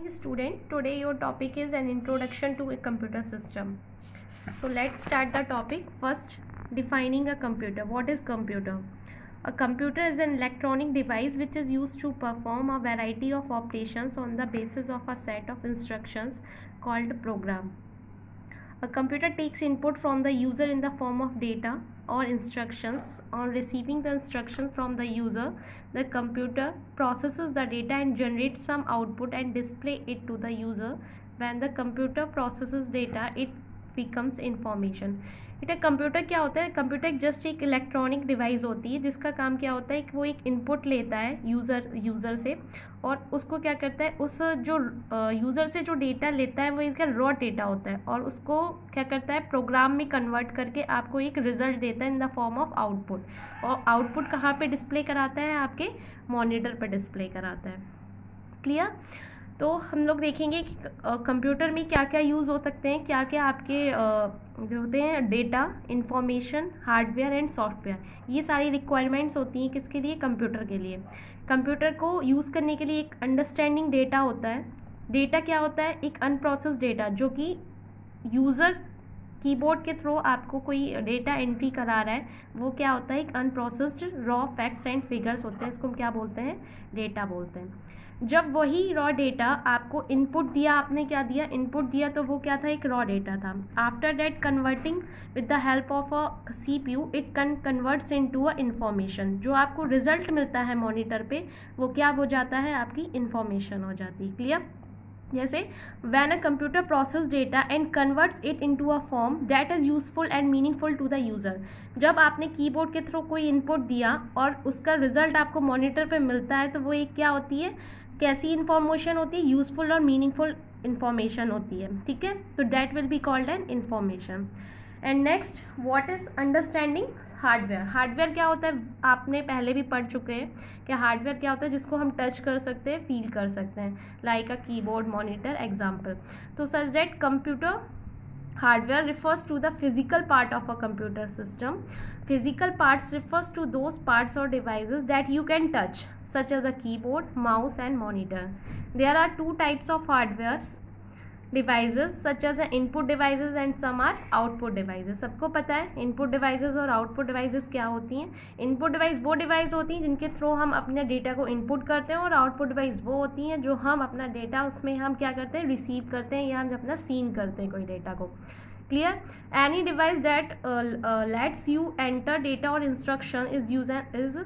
Student, today your topic is an introduction to a computer system. So let's start the topic. First, defining a computer. What is computer? A computer is an electronic device which is used to perform a variety of operations on the basis of a set of instructions called program. A computer takes input from the user in the form of data or instructions. On receiving the instructions from the user, the computer processes the data and generates some output and display it to the user. When the computer processes data, it becomes information. बेटा computer क्या होता है? Computer एक just एक electronic device होती है जिसका काम क्या होता है कि वो एक इनपुट लेता है यूज़र से और उसको क्या करता है, उस जो यूज़र से जो डेटा लेता है वो इसका रॉ डेटा होता है और उसको क्या करता है, प्रोग्राम में कन्वर्ट करके आपको एक रिजल्ट देता है in the form of output. और आउटपुट कहाँ पे डिस्प्ले कराता है? आपके मॉनिटर पर डिस्प्ले कराता है. क्लियर? तो हम लोग देखेंगे कि कंप्यूटर में क्या क्या यूज़ हो सकते हैं, क्या क्या आपके जो होते हैं data, information, hardware and software. ये सारी रिक्वायरमेंट्स होती हैं किसके लिए? कंप्यूटर के लिए. कंप्यूटर को यूज़ करने के लिए एक अंडरस्टैंडिंग डेटा होता है. डेटा क्या होता है? एक अनप्रोसेस्ड डेटा जो कि यूज़र कीबोर्ड के थ्रू आपको कोई डेटा एंट्री करा रहा है, वो क्या होता है? एक unprocessed raw facts and figures होते हैं. इसको हम क्या बोलते हैं? डेटा बोलते हैं. जब वही रॉ डेटा आपको इनपुट दिया, आपने क्या दिया? इनपुट दिया, तो वो क्या था? एक रॉ डेटा था. After that converting with the help of a CPU it converts into a information. जो आपको रिजल्ट मिलता है मॉनिटर पे वो क्या हो जाता है? आपकी इंफॉर्मेशन हो जाती है. क्लियर? जैसे when a computer process data and converts it into a form that is useful and meaningful to the user. जब आपने कीबोर्ड के थ्रू कोई इनपुट दिया और उसका रिजल्ट आपको मॉनिटर पे मिलता है तो वो एक क्या होती है? कैसी इंफॉर्मेशन होती है? यूजफुल और मीनिंगफुल इंफॉर्मेशन होती है. ठीक है, तो that will be called an information. And next, what is understanding hardware. Hardware क्या होता है? आपने पहले भी पढ़ चुके हैं कि हार्डवेयर क्या होता है, जिसको हम टच कर सकते हैं, फील कर सकते हैं, like a keyboard, monitor, example. तो such that computer hardware refers to the physical part of a computer system. Physical parts refers to those parts or devices that you can touch, such as a keyboard, mouse and monitor. There are two types of hardware devices such as the input devices and some are output devices. सबको पता है input devices और output devices क्या होती हैं. input device वो device होती हैं जिनके थ्रू हम अपने डेटा को input करते हैं और output device वो होती हैं जो हम अपना डेटा उसमें हम क्या करते हैं? रिसीव करते हैं या हम अपना सीन करते हैं कोई डेटा को. Clear? Any device that lets you enter data और instruction is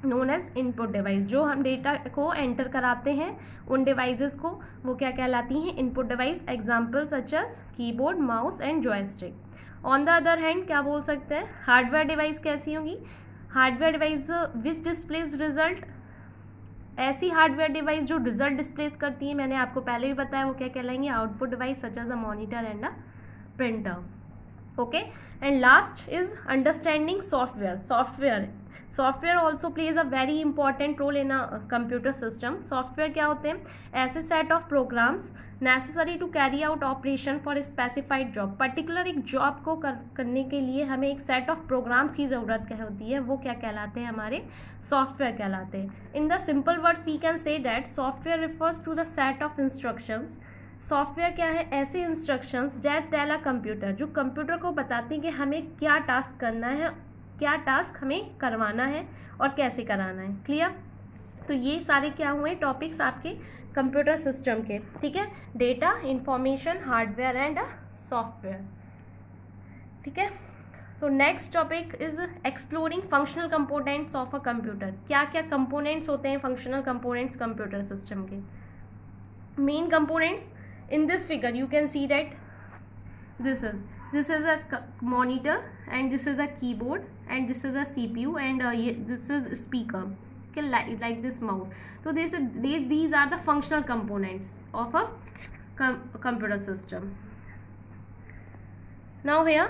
known as input device. जो हम डेटा को एंटर कराते हैं उन डिवाइसेस को वो क्या कहलाती हैं? Input device. Example such as keyboard, mouse and joystick. On the other hand क्या बोल सकते हैं? हार्डवेयर डिवाइस कैसी होगी? Hardware device which displays result. ऐसी हार्डवेयर डिवाइस जो रिजल्ट डिस्प्ले करती है, मैंने आपको पहले भी बताया, वो क्या कहलाएंगे? Output device such as a monitor and a printer. Okay, and last is understanding software also plays a very important role in a computer system. Software क्या होते हैं? ऐसे set of programs necessary to carry out operation for a specified job. particular एक job को करने के लिए हमें एक set of programs की ज़रूरत क्या होती है? वो क्या कहलाते हैं? हमारे software कहलाते हैं. In the simple words we can say that software refers to the set of instructions. Software क्या है? ऐसे instructions that tell a computer, जो कंप्यूटर को बताते हैं कि हमें क्या टास्क करना है, क्या टास्क हमें करवाना है और कैसे कराना है. क्लियर? तो ये सारे क्या हुए टॉपिक्स आपके कंप्यूटर सिस्टम के. ठीक है, data, information, hardware and software. ठीक है, तो next topic is exploring functional components of a computer. क्या क्या कंपोनेंट्स होते हैं फंक्शनल कंपोनेंट्स कंप्यूटर सिस्टम के? Main components. In this figure you can see that this is a monitor and this is a keyboard and this is a CPU and this is speaker. Okay, like this mouse. So these are the functional components of a computer system. Now here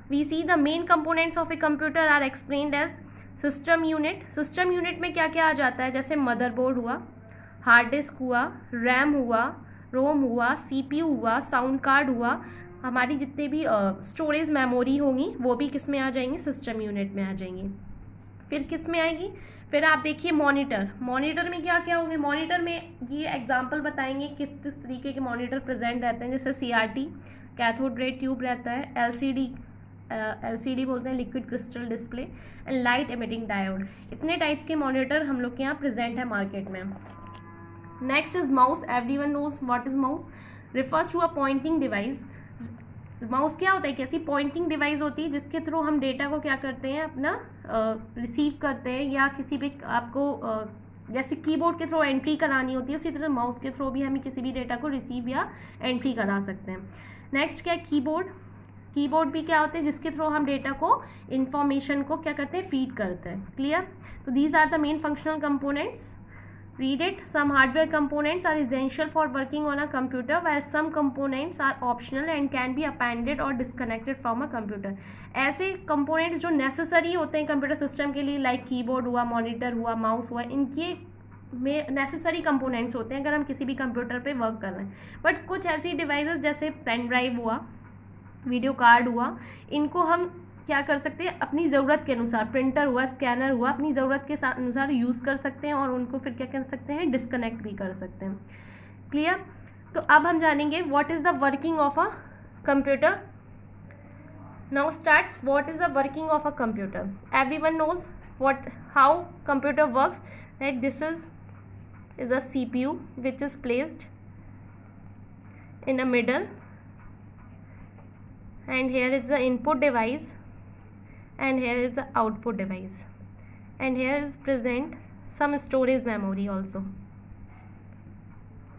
we see the main components of a computer are explained as system unit. System unit में क्या क्या आ जाता है? जैसे motherboard हुआ, hard disk हुआ, RAM हुआ, रोम हुआ, CPU हुआ, साउंड कार्ड हुआ, हमारी जितने भी स्टोरेज मेमोरी होंगी वो भी किस में आ जाएंगी? सिस्टम यूनिट में आ जाएंगी. फिर किस में आएगी, फिर आप देखिए मॉनिटर। मॉनिटर में क्या क्या होंगे, मॉनिटर में ये एग्जांपल बताएंगे किस किस तरीके के मॉनिटर प्रेजेंट रहते हैं, जैसे CRT कैथोड रे ट्यूब रहता है, LCD बोलते हैं liquid crystal display, and light emitting diode. इतने टाइप्स के मॉनिटर हम लोग के यहाँ प्रेजेंट है मार्केट में। Next is mouse. Everyone knows what is mouse, refers to a pointing device. Mouse क्या होता है, कैसी पॉइंटिंग डिवाइस होती है जिसके थ्रू हम डेटा को क्या करते हैं, अपना रिसीव करते हैं, या किसी भी आपको जैसे कीबोर्ड के थ्रू एंट्री करानी होती है, उसी तरह माउस के थ्रू भी हमें किसी भी डेटा को रिसीव या एंट्री करा सकते हैं। नेक्स्ट क्या है, कीबोर्ड। कीबोर्ड भी क्या होते हैं जिसके थ्रू हम डेटा को, इंफॉर्मेशन को क्या करते हैं, फीड करते हैं। क्लियर, तो these are the main functional components. Read it. Some hardware components are essential for working on a computer, while some components are optional and can be appended or disconnected from a computer. ऐसे components जो necessary होते हैं computer system के लिए, like keyboard हुआ, monitor हुआ, mouse हुआ, इनके में नेसेसरी कंपोनेंट्स होते हैं अगर हम किसी भी कंप्यूटर पे वर्क कर रहे हैं। बट कुछ ऐसी डिवाइसेस जैसे पेन ड्राइव हुआ, वीडियो कार्ड हुआ, इनको हम क्या कर सकते हैं, अपनी ज़रूरत के अनुसार, प्रिंटर हुआ, स्कैनर हुआ, अपनी ज़रूरत के अनुसार यूज़ कर सकते हैं, और उनको फिर क्या कर सकते हैं, डिस्कनेक्ट भी कर सकते हैं। क्लियर, तो अब हम जानेंगे what is the working of a computer. Now starts what is the working of a computer. Everyone knows what how computer works. Like this is a CPU which is placed in the middle, and here is the input device, and here is the output device, and here is present some storage memory also,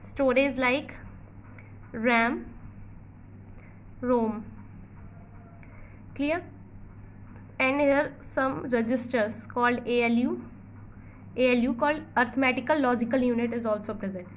storage like RAM, ROM. Clear, and here some registers called ALU called arithmetical logical unit is also present.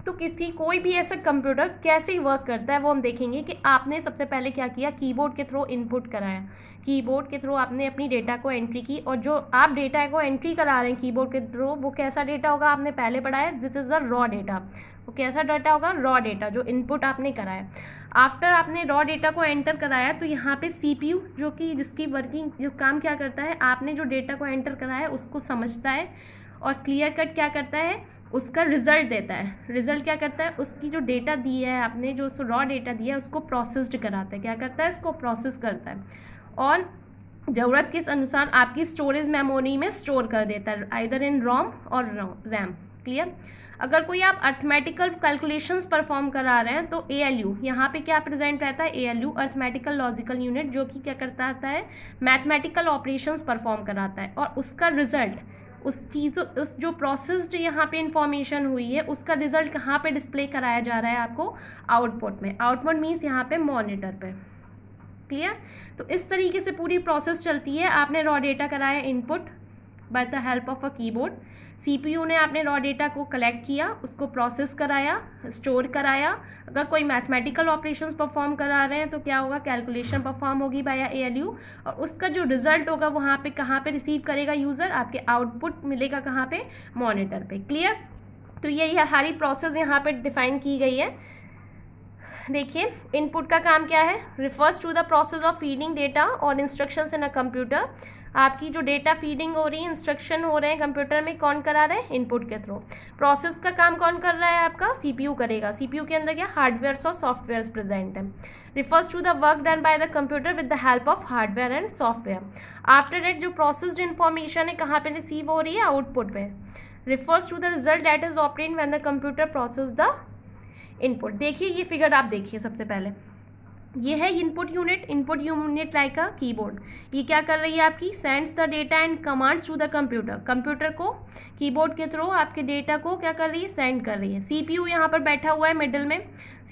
तो कोई भी ऐसा computer कैसे work करता है वो हम देखेंगे कि आपने सबसे पहले क्या किया, कीबोर्ड के थ्रू इनपुट कराया, कीबोर्ड के थ्रू आपने अपनी डेटा को एंट्री की, और जो आप डेटा को एंट्री करा रहे हैं कीबोर्ड के थ्रू, वो कैसा डेटा होगा, आपने पहले पढ़ा है, this is the raw data. वो कैसा डेटा होगा, रॉ डेटा, जो इनपुट आपने कराया। आफ्टर आपने रॉ डेटा को एंटर कराया, तो यहाँ पे CPU जो कि जिसकी वर्किंग जो काम क्या करता है, आपने जो डेटा को एंटर कराया उसको समझता है, और क्लियर कट क्या करता है, उसका रिजल्ट देता है। रिजल्ट क्या करता है, उसकी जो डेटा दी है आपने, जो रॉ डेटा दिया है उसको प्रोसेस्ड कराता है। क्या करता है, इसको प्रोसेस करता है, और ज़रूरत के अनुसार आपकी स्टोरेज मेमोरी में स्टोर कर देता है, आइदर इन रोम और रैम। क्लियर, अगर कोई आप अर्थमेटिकल कैलकुलेशंस परफॉर्म करा रहे हैं तो ALU यहाँ पे क्या प्रेजेंट रहता है, ALU अर्थमेटिकल लॉजिकल यूनिट, जो कि क्या करता है, मैथमेटिकल ऑपरेशंस परफॉर्म कराता है, और उसका रिजल्ट, उस चीज़, उस जो प्रोसेस्ड यहाँ पे इंफॉर्मेशन हुई है उसका रिजल्ट कहाँ पे डिस्प्ले कराया जा रहा है आपको, आउटपुट में। आउटपुट मीन्स यहाँ पे मॉनिटर पे। क्लियर, तो इस तरीके से पूरी प्रोसेस चलती है। आपने रॉ डेटा कराया input by the help of a keyboard, CPU ने आपने रॉ डेटा को कलेक्ट किया, उसको प्रोसेस कराया, स्टोर कराया। अगर कोई मैथमेटिकल ऑपरेशंस परफॉर्म करा रहे हैं तो क्या होगा, कैलकुलेशन परफॉर्म होगी बाय ALU, और उसका जो रिजल्ट होगा वहाँ पे कहाँ पे रिसीव करेगा यूज़र, आपके आउटपुट मिलेगा कहाँ पे, मॉनिटर पे। क्लियर, तो यही सारी प्रोसेस यहाँ पे डिफाइन की गई है। देखिए, इनपुट का काम क्या है, refers to the process of feeding data और इंस्ट्रक्शंस इन अ कंप्यूटर। आपकी जो डेटा फीडिंग हो रही है, इंस्ट्रक्शन हो रहे हैं कंप्यूटर में, कौन करा रहे हैं, इनपुट के थ्रू। प्रोसेस का काम कौन कर रहा है, आपका CPU करेगा। CPU के अंदर क्या, हार्डवेयर और सॉफ्टवेयर प्रेजेंट है। Refers to the work done by the computer with the help of hardware and software. After that जो प्रोसेस्ड इंफॉर्मेशन है कहाँ पे रिसीव हो रही है, आउटपुट पे। Refers to the result that is obtained when the computer process the input. देखिए ये फिगर आप देखिए, सबसे पहले ये है input unit like a keyboard. ये क्या कर रही है आपकी, sends the data and commands to the computer. Computer को कीबोर्ड के थ्रू आपके डेटा को क्या कर रही है, सेंड कर रही है। CPU यहाँ पर बैठा हुआ है मिडिल में।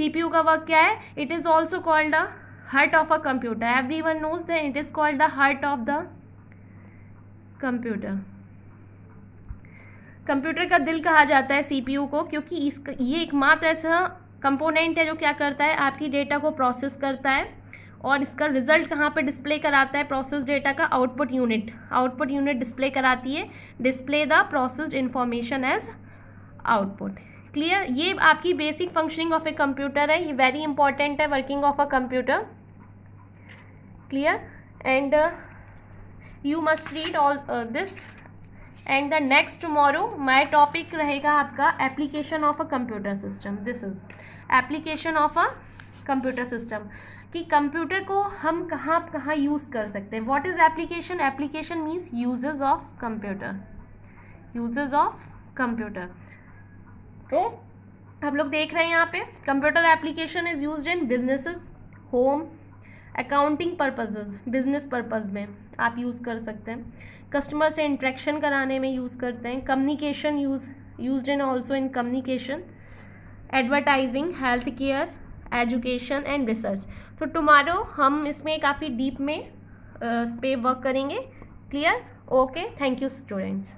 CPU का वर्क क्या है, it is also called the heart of a computer. Everyone knows that it is called the heart of the computer. Computer का दिल कहा जाता है CPU को, क्योंकि ये एकमात्र ऐसा कंपोनेंट है जो क्या करता है, आपकी डेटा को प्रोसेस करता है, और इसका रिजल्ट कहाँ पे डिस्प्ले कराता है, प्रोसेस डेटा का आउटपुट यूनिट डिस्प्ले कराती है, display the processed information as output. Clear, ये आपकी basic functioning of a computer है, ये वेरी इंपॉर्टेंट है, working of a computer. Clear, and you must read all this and the next tomorrow my topic रहेगा आपका application of a computer system. This is application of a computer system, कि computer को हम कहाँ कहाँ use कर सकते हैं. What is application? Application means uses of computer, uses of computer. तो हम लोग देख रहे हैं यहाँ पे computer application is used in businesses, home, accounting purposes, business purpose में आप यूज़ कर सकते हैं, कस्टमर से इंटरेक्शन कराने में यूज़ करते हैं, communication used in also in communication, advertising, health care, education and research. तो टुमारो हम इसमें काफ़ी डीप में इस पे वर्क करेंगे. Clear? Okay, thank you students.